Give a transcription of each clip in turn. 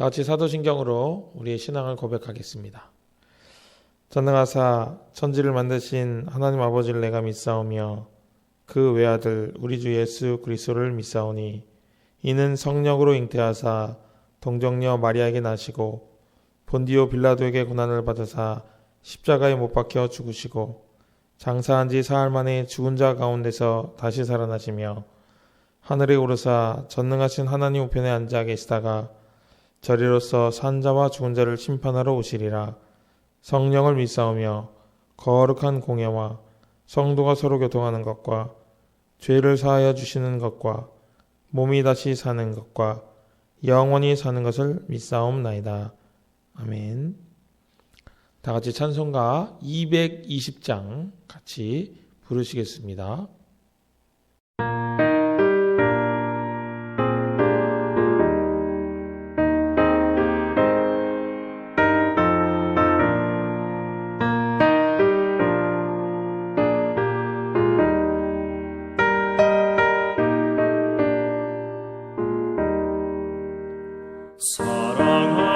다 같이 사도신경으로 우리의 신앙을 고백하겠습니다. 전능하사 천지를 만드신 하나님 아버지를 내가 믿사오며 그 외아들 우리 주 예수 그리스도를 믿사오니 이는 성령으로 잉태하사 동정녀 마리아에게 나시고 본디오 빌라도에게 고난을 받으사 십자가에 못 박혀 죽으시고 장사한 지 사흘 만에 죽은 자 가운데서 다시 살아나시며 하늘에 오르사 전능하신 하나님 우편에 앉아 계시다가 저리로서 산 자와 죽은 자를 심판하러 오시리라. 성령을 믿사오며 거룩한 공예와 성도가 서로 교통하는 것과 죄를 사하여 주시는 것과 몸이 다시 사는 것과 영원히 사는 것을 믿사옵나이다. 아멘. 다 같이 찬송가 220장 같이 부르시겠습니다.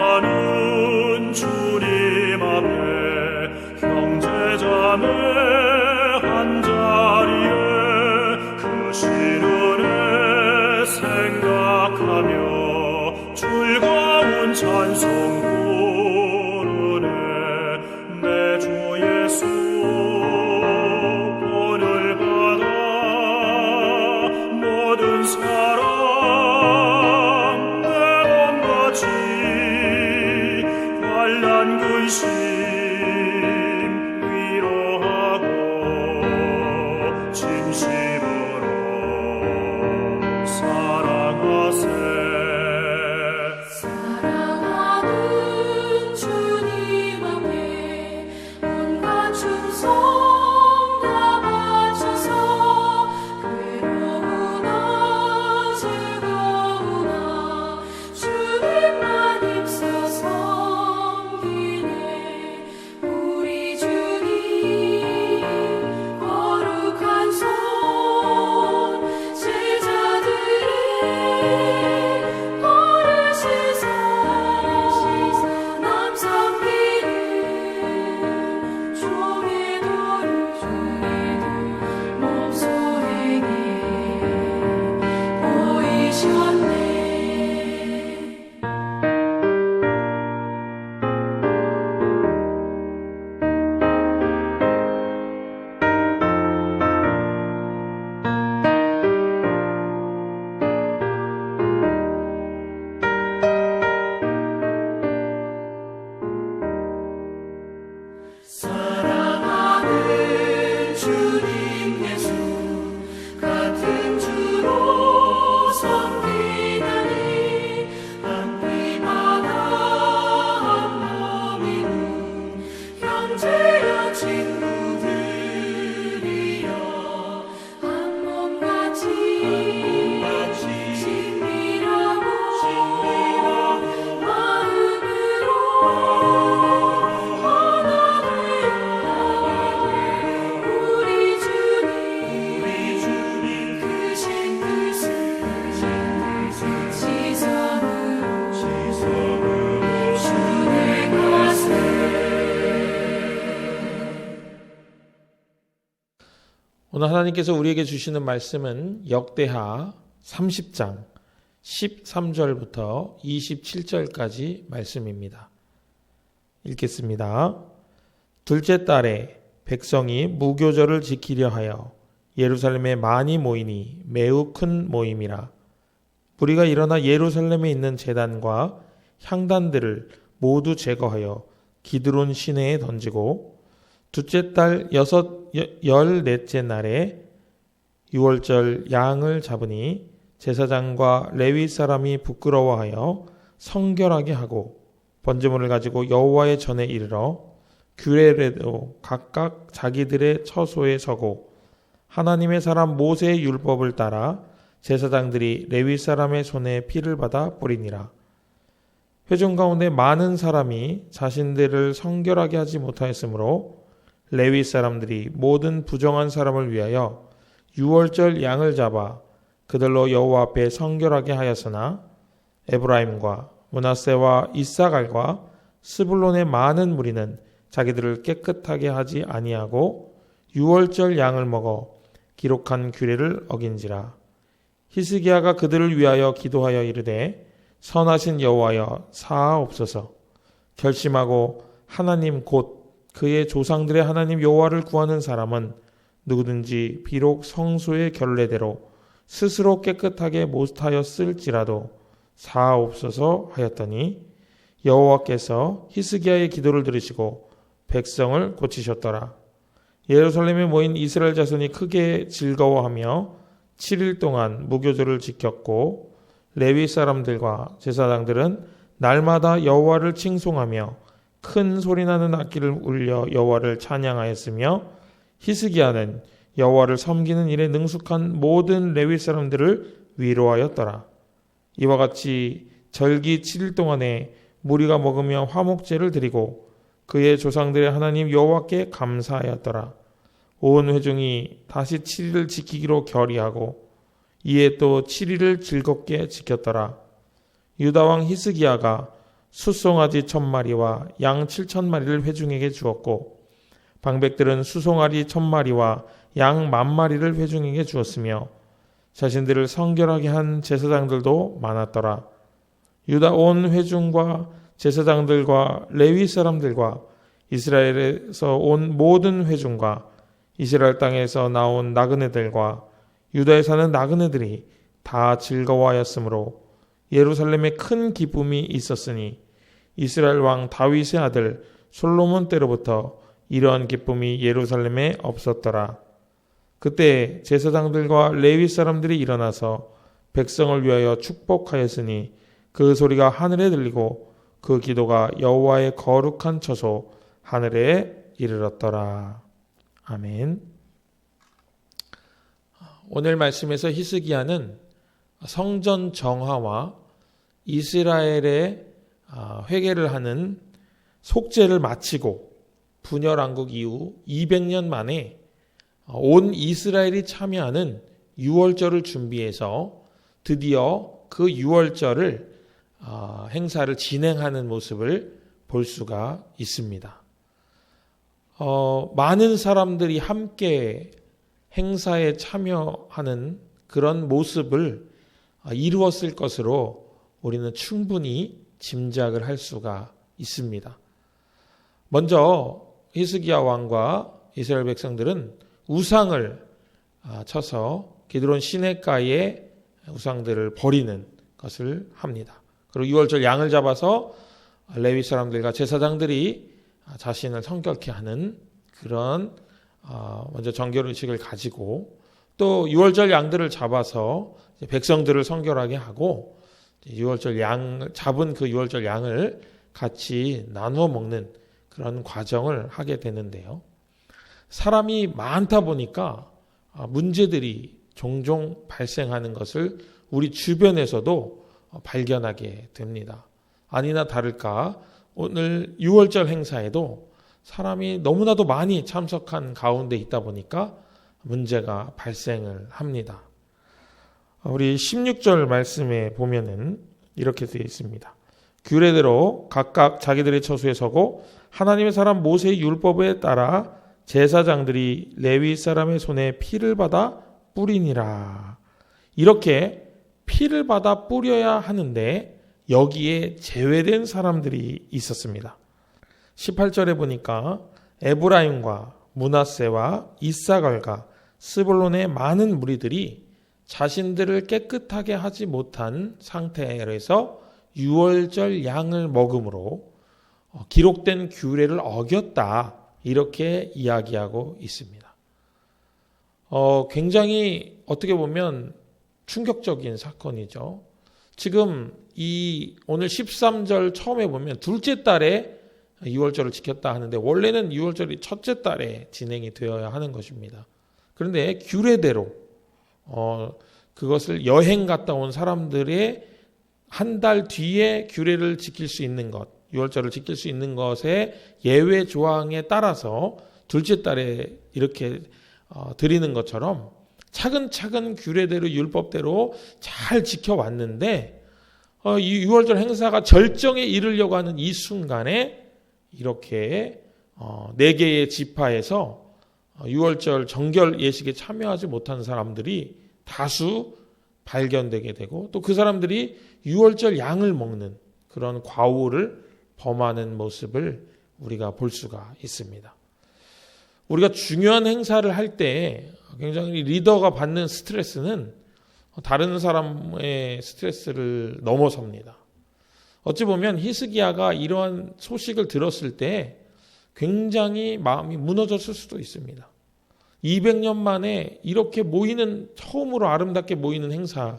사랑하는 주님 앞에 형제자매 한자리에 그 신은혜 생각하며 즐거운 찬송 부르네. 내 주 예수 본을 받아 모든 사람 환난 근심 위로하고 진심으로 사랑하세. 사랑하는 주님 앞에 온갖 충성 다 바쳐서 괴로우나 즐거우나 주님만 입서서 우리 주님 거룩한 손 제자들의 버르시사 남 섬기는 종의 도를 몸소에게 보이셨네. 사랑하는 주님 예수 같은 주로 섬기다니 한 피마다 한 몸이고 형제여 친구들이여 한 몸같이 친밀하고 마음으로 우리 주님 크신 뜻을 지성으로 준행하세. 오늘 하나님께서 우리에게 주시는 말씀은 역대하 30장 13절부터 27절까지 말씀입니다. 읽겠습니다. 둘째 달에 백성이 무교절을 지키려 하여 예루살렘에 많이 모이니 매우 큰 모임이라. 무리가 일어나 예루살렘에 있는 제단과 향단들을 모두 제거하여 기드론 시내에 던지고 둘째 달 14째 날에 유월절 양을 잡으니 제사장과 레위 사람이 부끄러워하여 성결하게 하고 번제물을 가지고 여호와의 전에 이르러 규례대로 각각 자기들의 처소에 서고 하나님의 사람 모세의 율법을 따라 제사장들이 레위 사람의 손에 피를 받아 뿌리니라. 회중 가운데 많은 사람이 자신들을 성결하게 하지 못하였으므로 레위 사람들이 모든 부정한 사람을 위하여 유월절 양을 잡아 그들로 여호와 앞에 성결하게 하였으나 에브라임과 므낫세와 이사갈과 스불론의 많은 무리는 자기들을 깨끗하게 하지 아니하고 유월절 양을 먹어 기록한 규례를 어긴지라. 히스기야가 그들을 위하여 기도하여 이르되 선하신 여호와여 사하옵소서. 결심하고 하나님 곧 그의 조상들의 하나님 여호와를 구하는 사람은 누구든지 비록 성소의 결례대로 스스로 깨끗하게 못하였을지라도 사하옵소서 하였더니 여호와께서 히스기야의 기도를 들으시고 백성을 고치셨더라. 예루살렘에 모인 이스라엘 자손이 크게 즐거워하며 7일 동안 무교절을 지켰고 레위 사람들과 제사장들은 날마다 여호와를 칭송하며 큰 소리나는 악기를 울려 여호와를 찬양하였으며 히스기야는 여호와를 섬기는 일에 능숙한 모든 레위 사람들을 위로하였더라. 이와 같이 절기 7일 동안에 무리가 먹으며 화목제를 드리고 그의 조상들의 하나님 여호와께 감사하였더라. 온 회중이 다시 7일을 지키기로 결의하고 이에 또 7일을 즐겁게 지켰더라. 유다 왕 히스기야가 숫송아지 1000마리와 양 7000마리를 회중에게 주었고 방백들은 수송아리 1000마리와 양 10,000마리를 회중에게 주었으며 자신들을 성결하게 한 제사장들도 많았더라. 유다 온 회중과 제사장들과 레위 사람들과 이스라엘에서 온 모든 회중과 이스라엘 땅에서 나온 나그네들과 유다에 사는 나그네들이 다 즐거워하였으므로 예루살렘에 큰 기쁨이 있었으니 이스라엘 왕 다윗의 아들 솔로몬 때로부터 이러한 기쁨이 예루살렘에 없었더라. 그때 제사장들과 레위 사람들이 일어나서 백성을 위하여 축복하였으니 그 소리가 하늘에 들리고 그 기도가 여호와의 거룩한 처소 하늘에 이르렀더라. 아멘. 오늘 말씀에서 히스기야는 성전 정화와 이스라엘의 회개를 하는 속죄를 마치고 분열왕국 이후 200년 만에 온 이스라엘이 참여하는 유월절을 준비해서 드디어 그 유월절을 행사를 진행하는 모습을 볼 수가 있습니다. 많은 사람들이 함께 행사에 참여하는 그런 모습을 이루었을 것으로 우리는 충분히 짐작을 할 수가 있습니다. 먼저 히스기야 왕과 이스라엘 백성들은 우상을 쳐서 기드론 시내가에 우상들을 버리는 것을 합니다. 그리고 유월절 양을 잡아서 레위 사람들과 제사장들이 자신을 성결케 하는 그런 먼저 정결의식을 가지고 또 유월절 양들을 잡아서 백성들을 성결하게 하고 유월절 양 잡은 그 유월절 양을 같이 나누어 먹는 그런 과정을 하게 되는데요. 사람이 많다 보니까 문제들이 종종 발생하는 것을 우리 주변에서도 발견하게 됩니다. 아니나 다를까 오늘 유월절 행사에도 사람이 너무나도 많이 참석한 가운데 있다 보니까 문제가 발생을 합니다. 우리 16절 말씀에 보면은 이렇게 되어 있습니다. 규례대로 각각 자기들의 처소에 서고 하나님의 사람 모세의 율법에 따라 제사장들이 레위 사람의 손에 피를 받아 뿌리니라. 이렇게 피를 받아 뿌려야 하는데 여기에 제외된 사람들이 있었습니다. 18절에 보니까 에브라임과 므낫세와 이사갈과 스불론의 많은 무리들이 자신들을 깨끗하게 하지 못한 상태에서 유월절 양을 먹음으로 기록된 규례를 어겼다, 이렇게 이야기하고 있습니다. 굉장히 어떻게 보면 충격적인 사건이죠. 지금 오늘 13절 처음에 보면 둘째 달에 유월절을 지켰다 하는데 원래는 유월절이 첫째 달에 진행이 되어야 하는 것입니다. 그런데 규례대로 그것을 여행 갔다 온 사람들의 한 달 뒤에 규례를 지킬 수 있는 것, 유월절을 지킬 수 있는 것의 예외 조항에 따라서 둘째 달에 이렇게 드리는 것처럼 차근차근 규례대로 율법대로 잘 지켜왔는데 이 유월절 행사가 절정에 이르려고 하는 이 순간에 이렇게 4개의 지파에서 유월절 정결 예식에 참여하지 못한 사람들이 다수 발견되게 되고 또 그 사람들이 유월절 양을 먹는 그런 과오를 범하는 모습을 우리가 볼 수가 있습니다. 우리가 중요한 행사를 할 때 굉장히 리더가 받는 스트레스는 다른 사람의 스트레스를 넘어섭니다. 어찌 보면 히스기야가 이러한 소식을 들었을 때 굉장히 마음이 무너졌을 수도 있습니다. 200년 만에 이렇게 처음으로 아름답게 모이는 행사를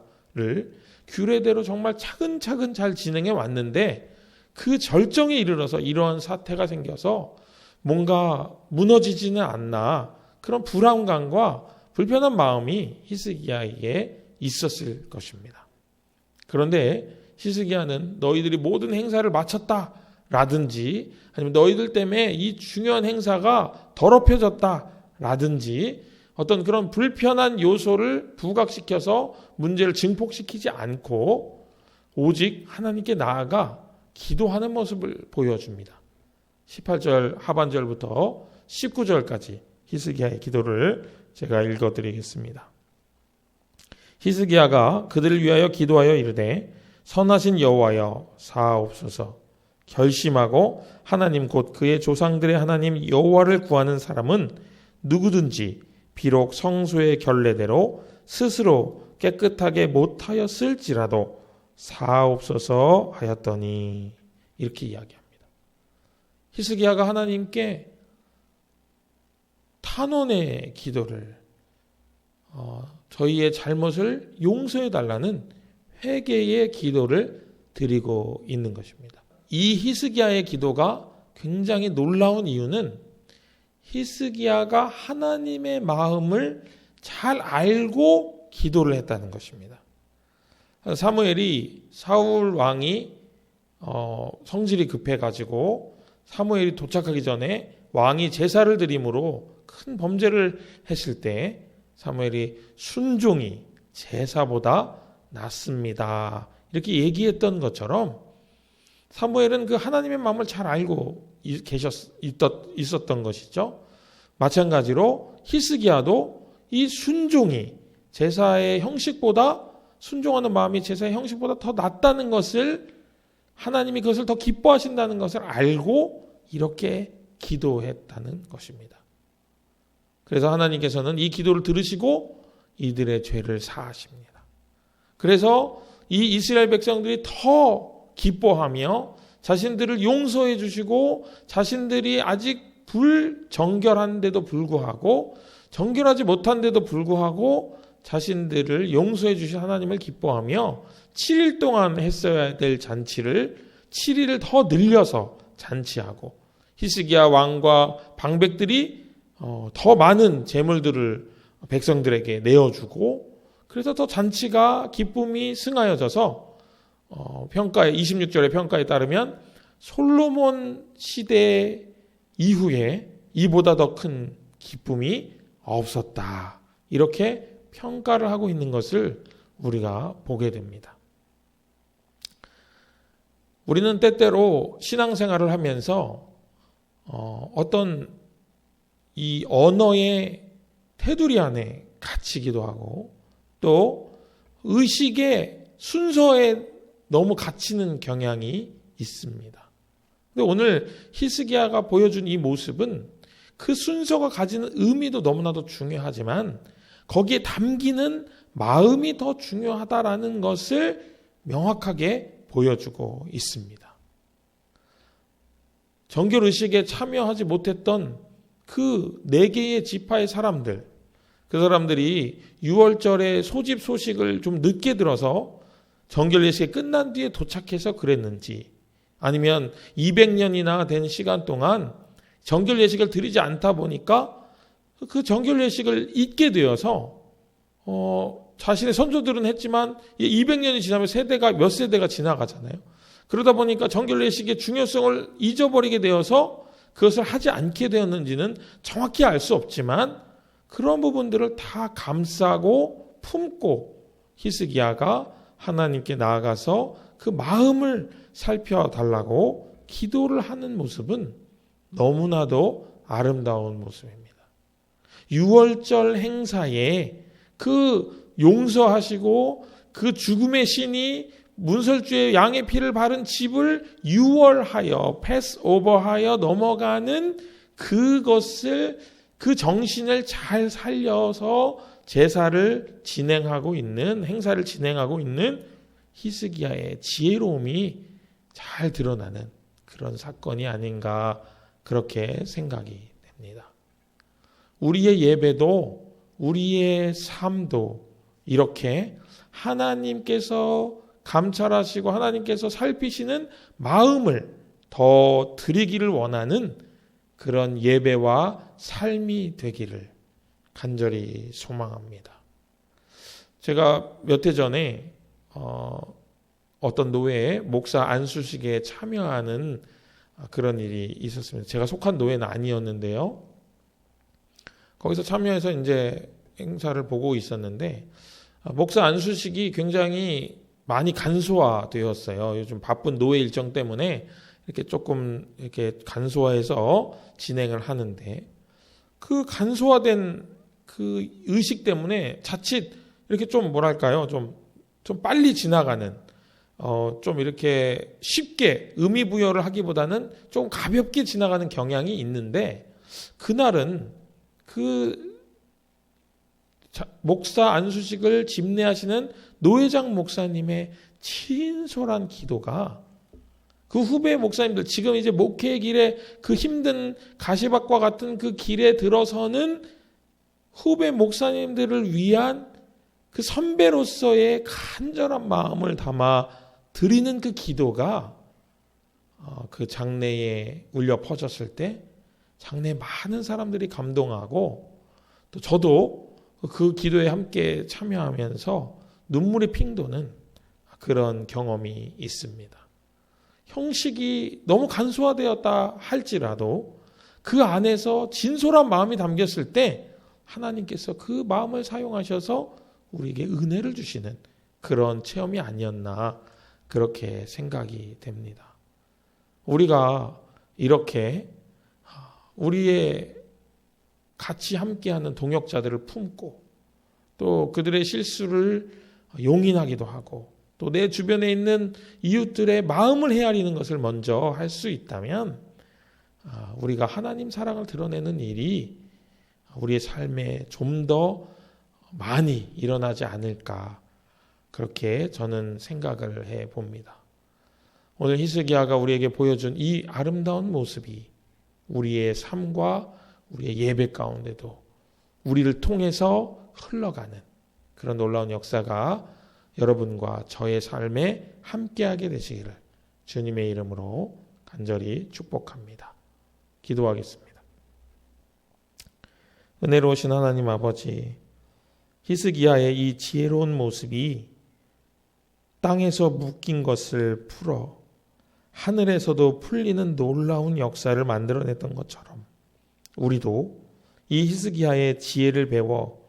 규례대로 정말 차근차근 잘 진행해 왔는데 그 절정에 이르러서 이러한 사태가 생겨서 뭔가 무너지지는 않나 그런 불안감과 불편한 마음이 히스기야에게 있었을 것입니다. 그런데 히스기야는 너희들이 모든 행사를 마쳤다라든지 아니면 너희들 때문에 이 중요한 행사가 더럽혀졌다라든지 어떤 그런 불편한 요소를 부각시켜서 문제를 증폭시키지 않고 오직 하나님께 나아가 기도하는 모습을 보여줍니다. 18절 하반절부터 19절까지 히스기야의 기도를 제가 읽어드리겠습니다. 히스기야가 그들을 위하여 기도하여 이르되 선하신 여호와여 사하옵소서. 결심하고 하나님 곧 그의 조상들의 하나님 여호와를 구하는 사람은 누구든지 비록 성소의 결례대로 스스로 깨끗하게 못하였을지라도 사하옵소서 하였더니 이렇게 이야기합니다. 히스기야가 하나님께 탄원의 기도를 저희의 잘못을 용서해 달라는 회개의 기도를 드리고 있는 것입니다. 이 히스기야의 기도가 굉장히 놀라운 이유는 히스기야가 하나님의 마음을 잘 알고 기도를 했다는 것입니다. 사무엘이 사울 왕이 성질이 급해가지고 사무엘이 도착하기 전에 왕이 제사를 드림으로 큰 범죄를 했을 때 사무엘이 순종이 제사보다 낫습니다. 이렇게 얘기했던 것처럼 사무엘은 그 하나님의 마음을 잘 알고 있었던 것이죠. 마찬가지로 히스기야도 이 순종이 제사의 형식보다 순종하는 마음이 제사의 형식보다 더 낫다는 것을 하나님이 그것을 더 기뻐하신다는 것을 알고 이렇게 기도했다는 것입니다. 그래서 하나님께서는 이 기도를 들으시고 이들의 죄를 사하십니다. 그래서 이 이스라엘 백성들이 더 기뻐하며 자신들을 용서해 주시고 자신들이 아직 불정결한데도 불구하고 정결하지 못한데도 불구하고 자신들을 용서해 주신 하나님을 기뻐하며 7일 동안 했어야 될 잔치를 7일을 더 늘려서 잔치하고 히스기야 왕과 방백들이 더 많은 제물들을 백성들에게 내어주고 그래서 더 잔치가 기쁨이 승하여져서 평가에 26절의 평가에 따르면 솔로몬 시대 이후에 이보다 더 큰 기쁨이 없었다. 이렇게 평가를 하고 있는 것을 우리가 보게 됩니다. 우리는 때때로 신앙생활을 하면서 어떤 이 언어의 테두리 안에 갇히기도 하고 또 의식의 순서에 너무 갇히는 경향이 있습니다. 근데 오늘 히스기야가 보여준 이 모습은 그 순서가 가지는 의미도 너무나도 중요하지만 거기에 담기는 마음이 더 중요하다라는 것을 명확하게 보여주고 있습니다. 정결의식에 참여하지 못했던 그 4개의 지파의 사람들, 그 사람들이 6월절의 소집 소식을 좀 늦게 들어서 정결의식이 끝난 뒤에 도착해서 그랬는지 아니면 200년이나 된 시간 동안 정결예식을 드리지 않다 보니까 그 정결예식을 잊게 되어서 자신의 선조들은 했지만 200년이 지나면 몇 세대가 지나가잖아요. 그러다 보니까 정결예식의 중요성을 잊어버리게 되어서 그것을 하지 않게 되었는지는 정확히 알 수 없지만 그런 부분들을 다 감싸고 품고 히스기야가 하나님께 나아가서 그 마음을 살펴달라고 기도를 하는 모습은 너무나도 아름다운 모습입니다. 6월절 행사에 그 용서하시고 그 죽음의 신이 문설주의 양의 피를 바른 집을 유월하여 패스오버하여 넘어가는 그것을 그 정신을 잘 살려서 제사를 진행하고 있는 행사를 진행하고 있는 히스기야의 지혜로움이 잘 드러나는 그런 사건이 아닌가 그렇게 생각이 됩니다. 우리의 예배도 우리의 삶도 이렇게 하나님께서 감찰하시고 하나님께서 살피시는 마음을 더 드리기를 원하는 그런 예배와 삶이 되기를 간절히 소망합니다. 제가 몇 해 전에 어떤 노회에 목사 안수식에 참여하는 그런 일이 있었습니다. 제가 속한 노회는 아니었는데요. 거기서 참여해서 이제 행사를 보고 있었는데 목사 안수식이 굉장히 많이 간소화되었어요. 요즘 바쁜 노회 일정 때문에 이렇게 조금 이렇게 간소화해서 진행을 하는데 그 간소화된 그 의식 때문에 자칫 이렇게 좀 뭐랄까요? 좀 빨리 지나가는 좀 이렇게 쉽게 의미 부여를 하기보다는 좀 가볍게 지나가는 경향이 있는데 그날은 그 목사 안수식을 집례하시는 노회장 목사님의 친솔한 기도가 그 후배 목사님들 지금 이제 목회의 길에 그 힘든 가시밭과 같은 그 길에 들어서는 후배 목사님들을 위한 그 선배로서의 간절한 마음을 담아 드리는 그 기도가 그 장례에 울려 퍼졌을 때 장례에 많은 사람들이 감동하고 또 저도 그 기도에 함께 참여하면서 눈물이 핑 도는 그런 경험이 있습니다. 형식이 너무 간소화되었다 할지라도 그 안에서 진솔한 마음이 담겼을 때 하나님께서 그 마음을 사용하셔서 우리에게 은혜를 주시는 그런 체험이 아니었나 그렇게 생각이 됩니다. 우리가 이렇게 우리의 같이 함께하는 동역자들을 품고 또 그들의 실수를 용인하기도 하고 또 내 주변에 있는 이웃들의 마음을 헤아리는 것을 먼저 할 수 있다면 우리가 하나님 사랑을 드러내는 일이 우리의 삶에 좀 더 많이 일어나지 않을까 그렇게 저는 생각을 해봅니다. 오늘 히스기야가 우리에게 보여준 이 아름다운 모습이 우리의 삶과 우리의 예배 가운데도 우리를 통해서 흘러가는 그런 놀라운 역사가 여러분과 저의 삶에 함께하게 되시기를 주님의 이름으로 간절히 축복합니다. 기도하겠습니다. 은혜로우신 하나님 아버지, 히스기야의 이 지혜로운 모습이 땅에서 묶인 것을 풀어 하늘에서도 풀리는 놀라운 역사를 만들어냈던 것처럼 우리도 이 히스기야의 지혜를 배워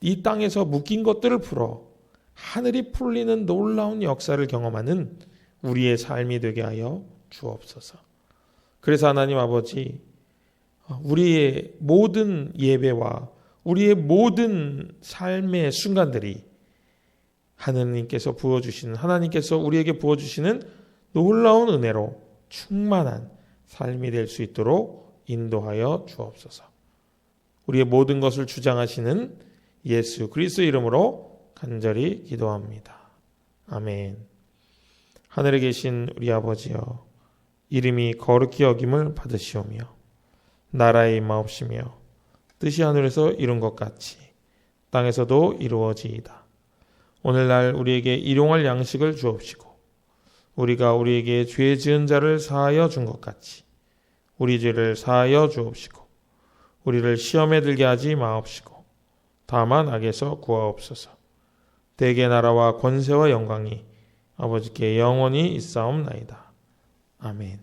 이 땅에서 묶인 것들을 풀어 하늘이 풀리는 놀라운 역사를 경험하는 우리의 삶이 되게 하여 주옵소서. 그래서 하나님 아버지, 우리의 모든 예배와 우리의 모든 삶의 순간들이 하나님께서 부어주시는, 하나님께서 우리에게 부어주시는 놀라운 은혜로 충만한 삶이 될 수 있도록 인도하여 주옵소서. 우리의 모든 것을 주장하시는 예수 그리스도 이름으로 간절히 기도합니다. 아멘. 하늘에 계신 우리 아버지여, 이름이 거룩히 여김을 받으시오며 나라의 임하옵시며 뜻이 하늘에서 이룬 것 같이 땅에서도 이루어지이다. 오늘날 우리에게 일용할 양식을 주옵시고 우리가 우리에게 죄 지은 자를 사하여 준 것 같이 우리 죄를 사하여 주옵시고 우리를 시험에 들게 하지 마옵시고 다만 악에서 구하옵소서. 대개 나라와 권세와 영광이 아버지께 영원히 있사옵나이다. 아멘.